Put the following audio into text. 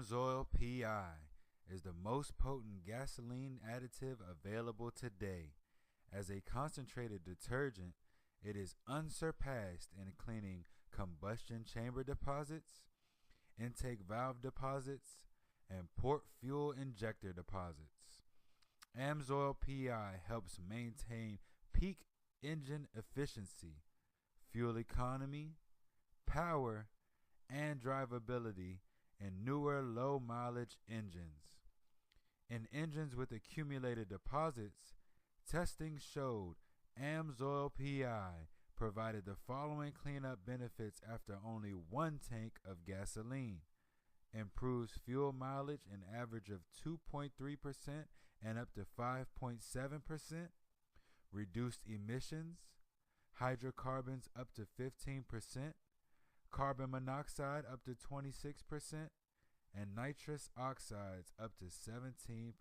AMSOIL P.i is the most potent gasoline additive available today. As a concentrated detergent, it is unsurpassed in cleaning combustion chamber deposits, intake valve deposits, and port fuel injector deposits. AMSOIL P.i helps maintain peak engine efficiency, fuel economy, power, and drivability in newer low-mileage engines. In engines with accumulated deposits, testing showed AMSOIL P.i provided the following cleanup benefits after only one tank of gasoline: improves fuel mileage an average of 2.3% and up to 5.7%, reduced emissions, hydrocarbons up to 15%, carbon monoxide up to 26%, and nitrous oxides up to 17%.